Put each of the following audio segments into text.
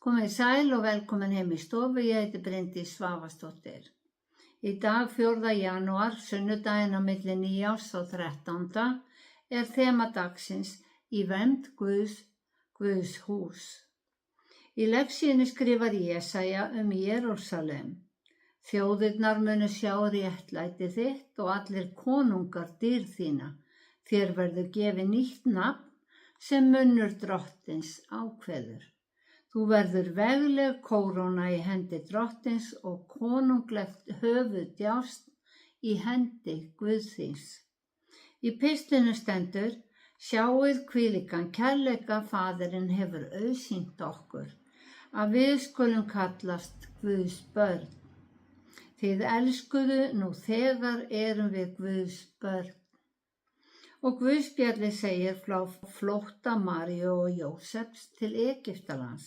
Komið sæl og velkomin heim í stofu, ég heiti Bryndís Svavarsdóttir. Í dag 4. janúar, sunnudaginn á milli 9. og 13. er þema dagsins í vernd Guðs hús. Í lektíunni skrifar Jesaja Jerúsalem. Þjóðirnar munu sjá réttlæti þitt og allir konungar dýrð þína. Þér verður gefið nýtt nafn sem munnur drottins ákveður. Þú verður vegleg kóróna í hendi drottins og konunglegt höfuðdjásn í hendi Guðs þíns. Í pistlinu stendur: Sjáið hvílíkan kærleika Faðirinn hefur auðsýnt okkur, að við skulum kallast Guðs börn. Þið elskuðu, nú þegar erum við Guðs börn. Og Guðspjallið segir frá flótta Maríu og Jósefs til Egyptalands.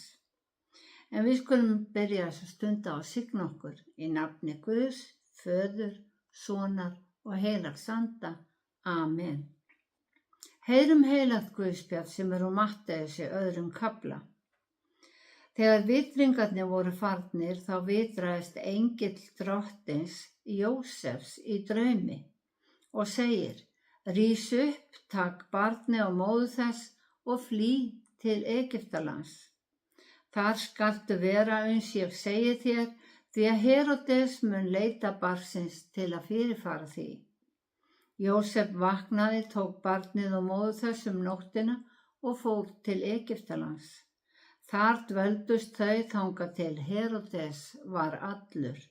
En við skulum byrja þessa stunda á að signa okkur í nafni Guðs, Föður, Sonar og Heilags Anda. Amen. Heyrum heilagt Guðspjall sem úr Matteusi 2. kafla. Þegar vitringarnir voru farnir þá vitraðist engill drottins Jósefs í draumi og segir: Rís upp, takk barnið og móður þess og flý til Egyptalands. Þar skaltu vera uns ég segi þér, því að Heródes mun leita barnsins til að fyrirfara því. Jósef vaknaði, tók barnið og móður þess nóttina og fór til Egyptalands. Þar dvöldust þau þangað til Heródes var allur.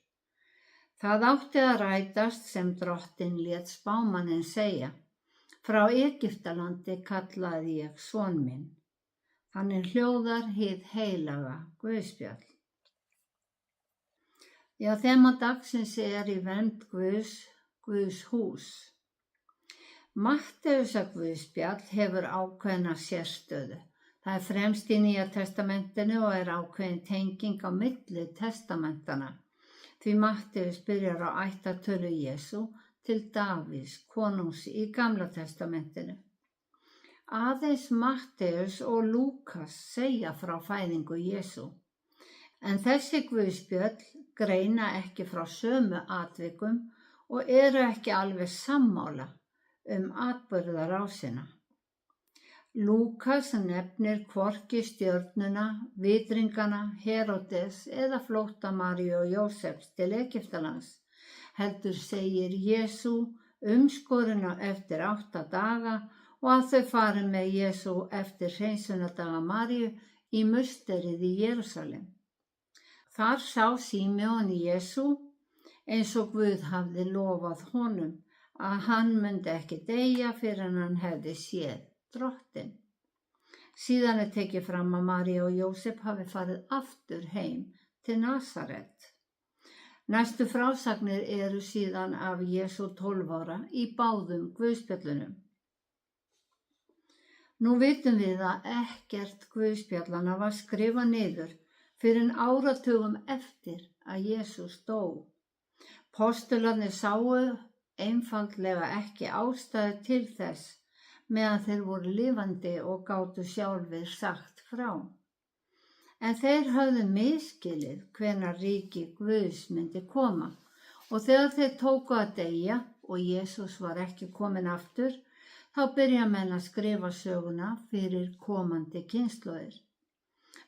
Það átti að rætast sem drottinn lét spámanninn segja: Frá Egyptalandi kallaði ég son minn. Þannig hljóðar hið heilaga Guðspjall. Já, þema dagsins er í vernd Guðs hús. Matteusa Guðspjall hefur ákveðna sérstöðu. Það er fremst í Nýja testamentinu og er ákveðin tenging á milli testamentana. Því Matteus byrjar á ættartölu Jesú til Davíðs, konungs í Gamla testamentinu. Aðeins Matteus og Lúkas segja frá fæðingu Jesú. En þessi Guðspjöll greina ekki frá sömu atvikum og eru ekki alveg sammála atburðarásina. Lúkas nefnir hvorki stjörnuna, vitringana, Heródes eða flótta Maríu og Jósefs til Egyptalands. Heldur segir Jesú umskoruna eftir 8 daga og að þau fari með Jesú eftir hreinsunardaga Maríu í musterið í Jerúsalem. Þar sá Símeon Jesú eins og Guð hafði lofað honum að hann myndi ekki deyja fyrr en hann hefði séð drottinn. Síðan er tekið fram að María og Jósef hafi farið aftur heim til Nasaret. Næstu frásagnir eru síðan af Jesú 12 ára í báðum Guðspjöllunum. Nú vitum við að ekkert Guðspjallana var skrifað niður fyrr en áratugum eftir að Jesús dó. Postularnir sáu einfaldlega ekki ástæðu til þess meðan þeir voru lifandi og gátu sjálfir sagt frá. En þeir höfðu misskilið hvenær ríki Guðs myndi koma og þegar þeir tóku að deyja og Jesús var ekki kominn aftur, þá byrja menn að skrifa söguna fyrir komandi kynslóðir.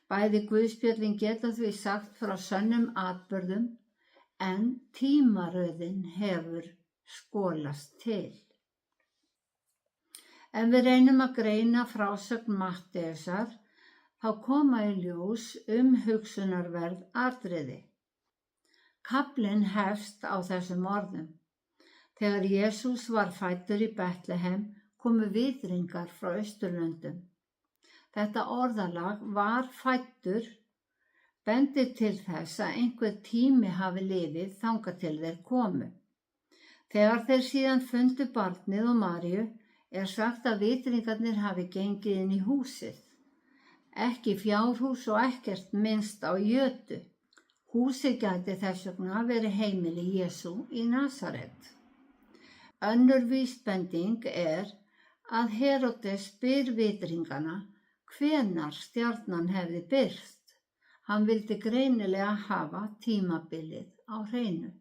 Bæði Guðspjöllin geta því sagt frá sönnum atburðum en tímaröðin hefur skolast til. Ef við reynum að greina frásögn Matteusar, þá koma í ljós umhugsunarverð atriði. Kaflinn hefst á þessum orðum: Þegar Jesús var fæddur í Betlehem komu vitringar frá Austurlöndum. Þetta orðalag var fæddur bendir til þess að einhver tími hafi liðið þangað til þeir komu. Þegar þeir síðan fundu barnið og Maríu er sagt að vitringarnir hafi gengið inn í húsið. Ekki fjárhús og ekkert minnst á jötu. Húsið gæti þess vegna verið heimili Jesú í Nasaret. Önnur vísbending er að Heródes spyr vitringana hvenær stjarnan hefði birst. Hann vildi greinilega hafa tímabilið á hreinu.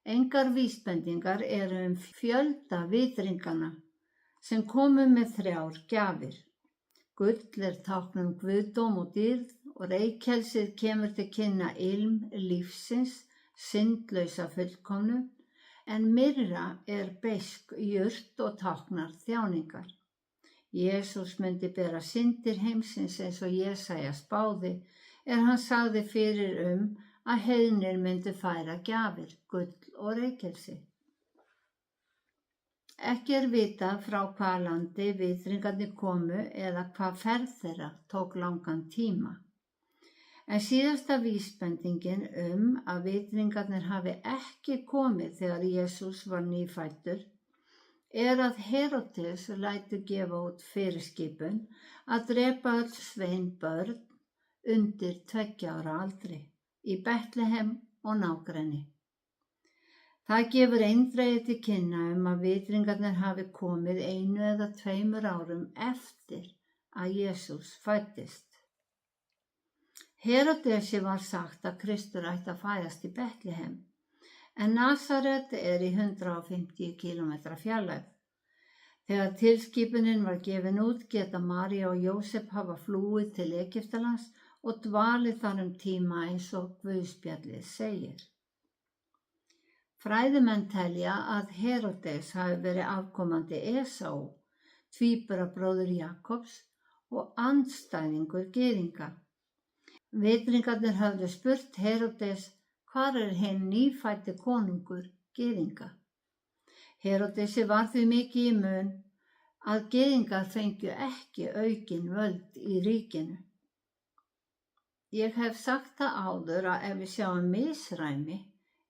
Engar vísbendingar eru fjölda vitringana sem komu með 3 gjafir. Gull er tákn guðdóm og dýrð og reykelsið kemur til kynna ilm lífsins, syndlausa fullkomnu, en myrra er beisk jurt og táknar þjáningar. Jesús myndi bera syndir heimsins eins og Jesaja spáði hann sagði fyrir að heiðnir myndu færa gjafir, gull og reykelsi. Ekki er vitað frá hvaða landi vitringarnir komu eða hvað ferð þeirra tók langan tíma. En síðasta vísbendingin að vitringarnir hafi ekki komið þegar Jesús var nýfæddur að Heródes lætur gefa út fyrirskipun að drepa öll sveinbörn undir 2 ára aldri í Betlehem og nágrenni. Það gefur eindregið til kynna að vitringarnir hafi komið 1 eða 2 árum eftir að Jesús fæddist. Heródesi var sagt að Kristur ætti að fæðast í Betlehem, en Nasaret er í 150 km fjarlægð. Þegar tilskipunin var gefin út geta María og Jósef hafa flúið til Egyptalands og dvalið þar tíma eins og Guðspjallið segir. Fræðimenn telja að Heródes hafi verið afkomandi Esau, tvíburabróðir Jakobs og andstæðingur gyðinga. Vitringarnir höfðu spurt Heródes hvar hinn nýfæddi konungur gyðinga. Heródesi var því mikið í mun að gyðingar fengju ekki aukin völd í ríkinu. Ég hef sagt það áður að ef við sjáum misræmi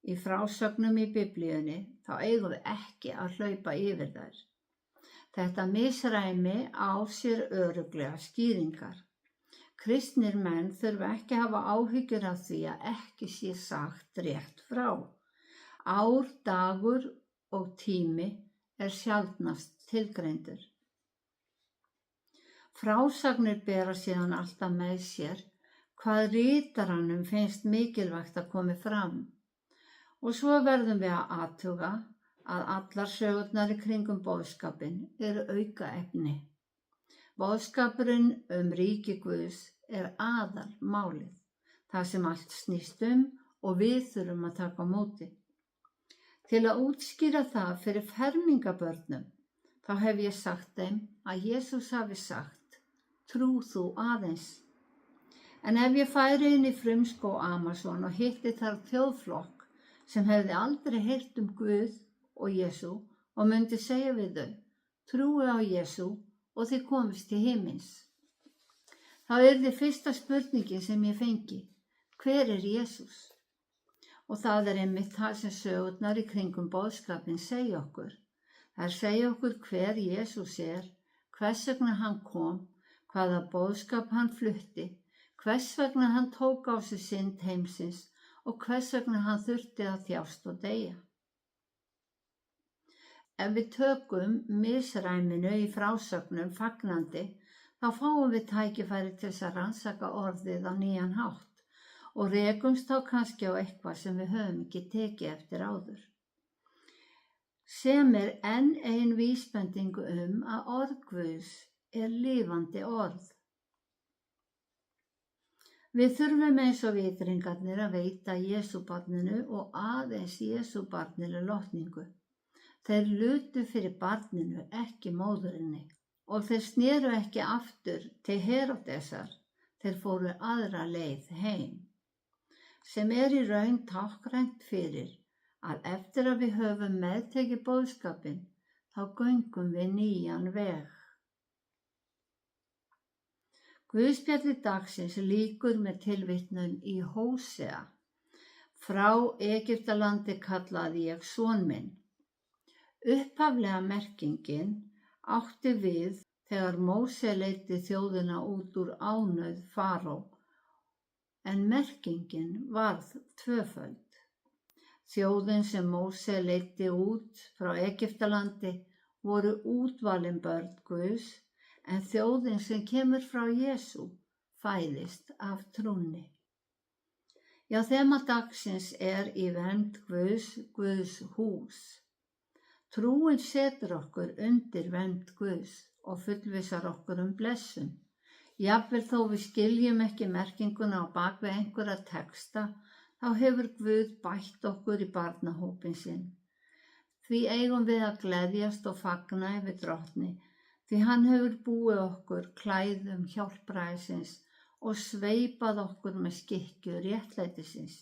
í frásögnum í Biblíunni þá eigum við ekki að hlaupa yfir þær. Þetta misræmi á sér örugglega skýringar. Kristnir menn þurfa ekki að hafa áhyggjur af því að ekki sé sagt rétt frá. Ár, dagur og tími er sjaldnast tilgreindur. Frásagnir bera síðan alltaf með sér hvað ritaranum finnst mikilvægt að komi fram. Og svo verðum við að athuga að allar sögurnar í kringum boðskapinn eru aukaefni. Boðskapurinn ríki Guðs er aðalmálið, það sem allt snýst og við þurfum að taka á móti. Til að útskýra það fyrir fermingabörnum, þá hef ég sagt þeim að Jesús hafi sagt, trú þú aðeins. En ef ég færi inn í frumskóg Amazon og hitti þar þjóðflokk sem hefði aldrei heyrt Guð og Jesú og myndi segja við þau, trúi á Jesú og þið komist til himins. Þá yrði fyrsta spurningin sem ég fengi, hver er Jesús? Og það er einmitt það sem sögurnar í kringum boðskapinn segja okkur. Þær segja okkur hver Jesús er, hvers vegna hann kom, hvaða boðskap hann flutti, hvers vegna hann tók á sig synd heimsins og hvers vegna hann þurfti að þjást og deyja. Ef við tökum misræminu í frásögnum fagnandi, þá fáum við tækifæri til þess að rannsaka orðið á nýjan hátt og rekumst þá kannski á eitthvað sem við höfum ekki tekið eftir áður. Sem er enn ein vísbending að orð Guðs er lifandi orð. Við þurfum eins og vitringarnir að veita Jesúbarninu og aðeins Jesúbarninu lotningu. Þeir lutu fyrir barninu, ekki móðurinni, og þeir sneru ekki aftur til Heródesar, þeir fóru aðra leið heim, sem er í raun táknrænt fyrir að eftir að við höfum meðtekið boðskapinn, þá göngum við nýjan veg. Guðspjalli dagsins lýkur með tilvitnun í Hósea. Frá Egyptalandi kallaði ég son minn. Upphaflega merkingin átti við þegar Móse leiddi þjóðina út úr ánauð Faró, en merkingin varð tvöföld. Þjóðin sem Móse leiddi út frá Egyptalandi voru útvalin börn Guðs, en þjóðin sem kemur frá Jesú, fæðist af trúnni. Já, þema dagsins er í vernd Guðs, Guðs hús. Trúin setur okkur undir vernd Guðs og fullvissar okkur blessun. Jafnvel þó við skiljum ekki merkinguna á bak við einhverja texta, þá hefur Guð bætt okkur í barnahópinn sinn. Því eigum við að gleðjast og fagna yfir Drottni, því hann hefur búið okkur klæðum hjálpræðisins og sveipað okkur með skikkju réttlætisins.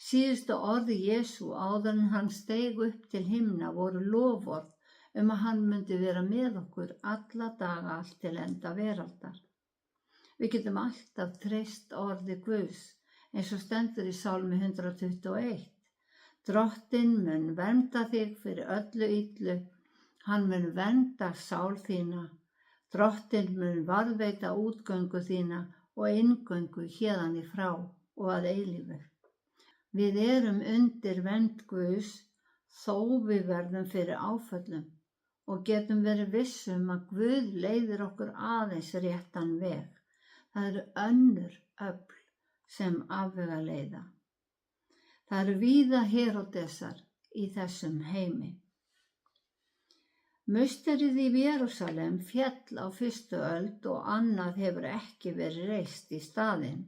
Síðustu orði Jesú áður en hann steig upp til himna voru loforð að hann myndi vera með okkur alla daga allt til enda veraldar. Við getum alltaf treyst orði Guðs, eins og stendur í Sálmi 121. Drottinn mun vernda þig fyrir öllu illu, hann mun vernda sál þína. Drottinn mun varðveita útgöngu þína og inngöngu héðan í frá og að eilífu. Við erum undir vernd Guðs þó við verðum fyrir áföllum og getum verið vissum að Guð leiðir okkur aðeins réttan veg. Það eru önnur öfl sem afvegaleiða. Það eru víða Heródesar í þessum heimi. Musterið í Jerúsalem féll á 1. öld og annað hefur ekki verið reist í staðinn.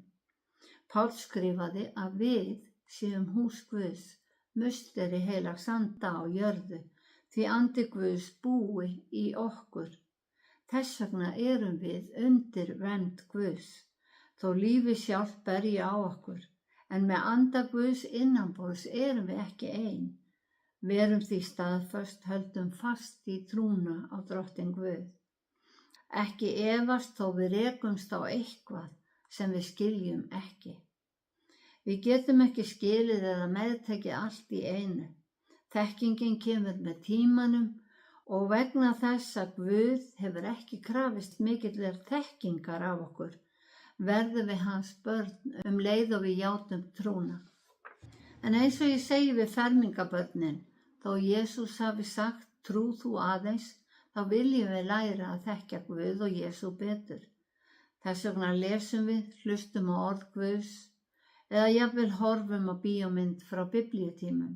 Páll skrifaði að við séum hús Guðs, musteri heilags anda á jörðu, því andi Guðs búi í okkur. Þess vegna erum við undir vernd Guðs, þó lífið sjálft berji á okkur, en með anda Guðs innanborðs erum við ekki ein. Verum því staðföst, höldum fast í trúna á Drottinn Guð. Ekki efast þó við rekumst á eitthvað sem við skiljum ekki. Við getum ekki skilið eða meðtekið allt í einu. Þekkingin kemur með tímanum og vegna þess að Guð hefur ekki krafist mikillar þekkingar af okkur, verðum við hans börn leið og við játum trúna. En eins og ég segi við fermingabörnin, þó Jesús hafi sagt trú þú aðeins, þá viljum við læra að þekkja Guð og Jesú betur. Þess vegna lesum við, hlustum á orð Guðs, eða jafnvel horfum á bíómynd frá biblíutímum.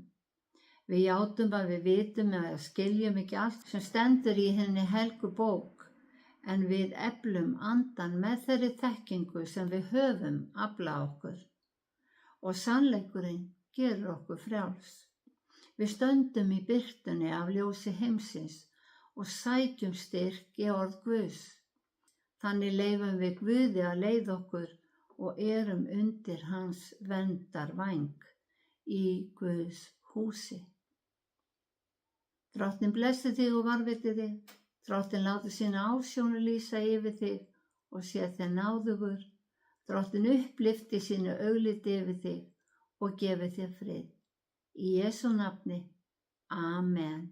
Við játum að við vitum eða skiljum ekki allt sem stendur í henni helgu bók, en við eflum andan með þeirri þekkingu sem við höfum aflað okkur. Og sannleikurinn gerur okkur frjáls. Við stöndum í birtunni af ljósi heimsins og sækjum styrk í orð Guðs. Þannig leyfum við Guði að leiða okkur og erum undir hans verndarvæng í Guðs húsi. Drottinn blessi þig og varðveiti þig. Drottinn láti sína ásjónu lýsa yfir þig og sé þér náðugur. Drottinn upplyfti sínu augliti yfir þig og gefi þér frið. Í Jesú nafni. Amen.